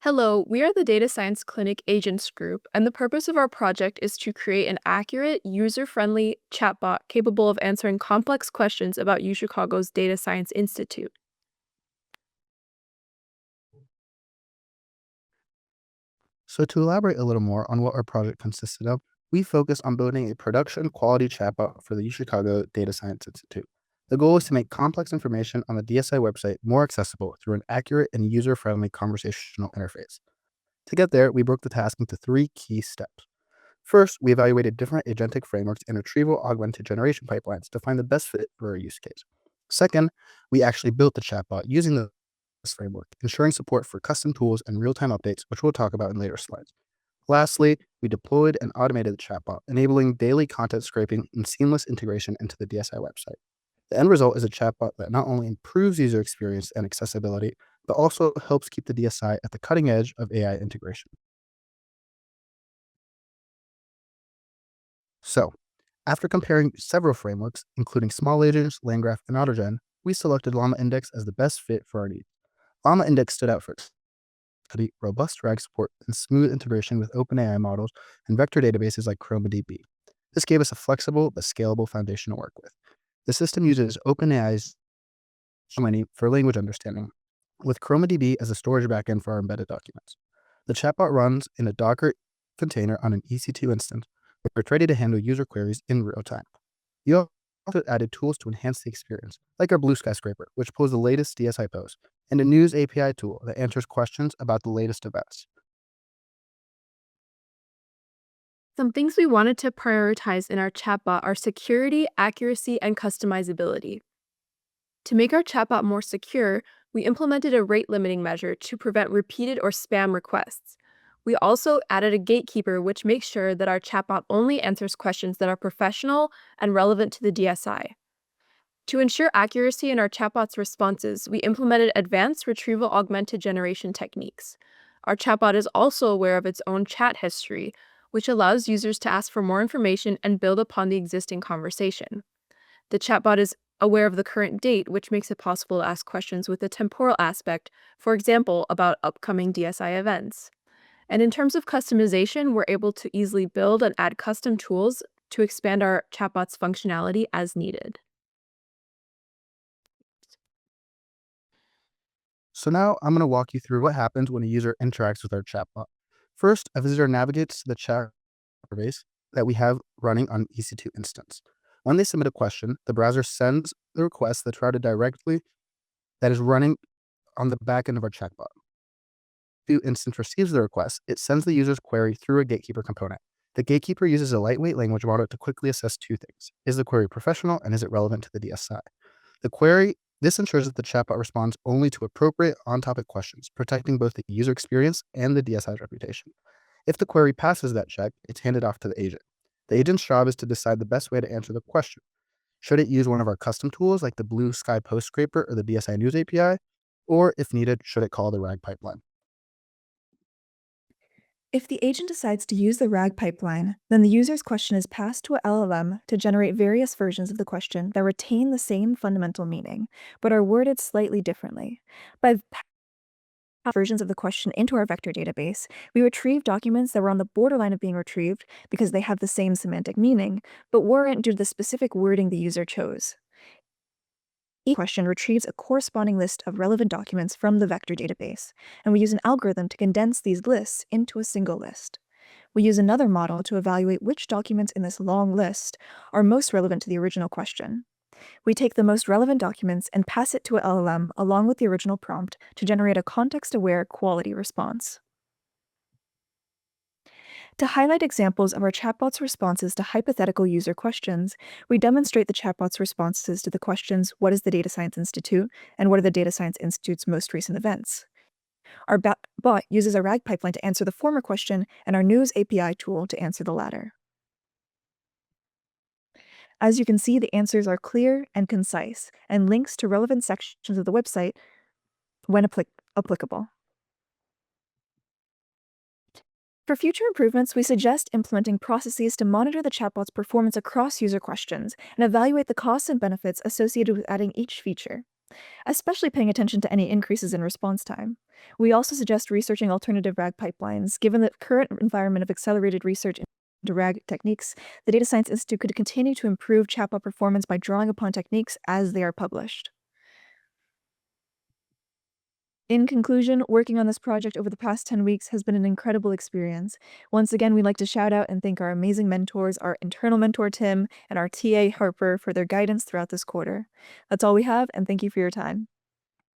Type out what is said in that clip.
Hello, we are the Data Science Clinic Agents Group, and the purpose of our project is to create an accurate, user-friendly chatbot capable of answering complex questions about UChicago's Data Science Institute. So to elaborate a little more on what our project consisted of, we focused on building a production quality chatbot for the UChicago Data Science Institute. The goal is to make complex information on the DSI website more accessible through an accurate and user-friendly conversational interface. To get there, we broke the task into three key steps. First, we evaluated different agentic frameworks and retrieval augmented generation pipelines to find the best fit for our use case. Second, we actually built the chatbot using this framework, ensuring support for custom tools and real-time updates, which we'll talk about in later slides. Lastly, we deployed and automated the chatbot, enabling daily content scraping and seamless integration into the DSI website. The end result is a chatbot that not only improves user experience and accessibility, but also helps keep the DSI at the cutting edge of AI integration. So, after comparing several frameworks, including small agents, LangGraph, and AutoGen, we selected Llama Index as the best fit for our needs. Llama Index stood out for its robust RAG support and smooth integration with OpenAI models and vector databases like ChromaDB. This gave us a flexible but scalable foundation to work with. The system uses OpenAI's Gemini for language understanding, with ChromaDB as a storage backend for our embedded documents. The chatbot runs in a Docker container on an EC2 instance, where it's ready to handle user queries in real time. We also added tools to enhance the experience, like our Blue Sky Scraper, which pulls the latest DSI posts, and a news API tool that answers questions about the latest events. Some things we wanted to prioritize in our chatbot are security, accuracy, and customizability. To make our chatbot more secure, we implemented a rate limiting measure to prevent repeated or spam requests. We also added a gatekeeper which makes sure that our chatbot only answers questions that are professional and relevant to the DSI. To ensure accuracy in our chatbot's responses, we implemented advanced retrieval augmented generation techniques. Our chatbot is also aware of its own chat history, which allows users to ask for more information and build upon the existing conversation. The chatbot is aware of the current date, which makes it possible to ask questions with a temporal aspect, for example, about upcoming DSI events. And in terms of customization, we're able to easily build and add custom tools to expand our chatbot's functionality as needed. So now I'm going to walk you through what happens when a user interacts with our chatbot. First, a visitor navigates to the chat interface that we have running on EC2 instance. When they submit a question, the browser sends the request that's routed directly that is running on the backend of our chatbot. If the instance receives the request, it sends the user's query through a gatekeeper component. The gatekeeper uses a lightweight language model to quickly assess two things. Is the query professional and is it relevant to the DSI? This ensures that the chatbot responds only to appropriate on-topic questions, protecting both the user experience and the DSI's reputation. If the query passes that check, it's handed off to the agent. The agent's job is to decide the best way to answer the question. Should it use one of our custom tools like the Blue Sky Post Scraper or the DSI News API? Or if needed, should it call the RAG pipeline? If the agent decides to use the RAG pipeline, then the user's question is passed to a LLM to generate various versions of the question that retain the same fundamental meaning, but are worded slightly differently. By versions of the question into our vector database, we retrieve documents that were on the borderline of being retrieved because they have the same semantic meaning, but weren't due to the specific wording the user chose. Each question retrieves a corresponding list of relevant documents from the vector database, and we use an algorithm to condense these lists into a single list. We use another model to evaluate which documents in this long list are most relevant to the original question. We take the most relevant documents and pass it to a LLM along with the original prompt to generate a context-aware quality response. To highlight examples of our chatbot's responses to hypothetical user questions, we demonstrate the chatbot's responses to the questions, what is the Data Science Institute, and what are the Data Science Institute's most recent events? Our bot uses a RAG pipeline to answer the former question and our News API tool to answer the latter. As you can see, the answers are clear and concise, and links to relevant sections of the website when applicable. For future improvements, we suggest implementing processes to monitor the chatbot's performance across user questions and evaluate the costs and benefits associated with adding each feature. especially paying attention to any increases in response time. We also suggest researching alternative RAG pipelines. Given the current environment of accelerated research into RAG techniques, the Data Science Institute could continue to improve chatbot performance by drawing upon techniques as they are published. In conclusion, working on this project over the past 10 weeks has been an incredible experience. Once again, we'd like to shout out and thank our amazing mentors, our internal mentor Tim, and our TA Harper for their guidance throughout this quarter. That's all we have, and thank you for your time.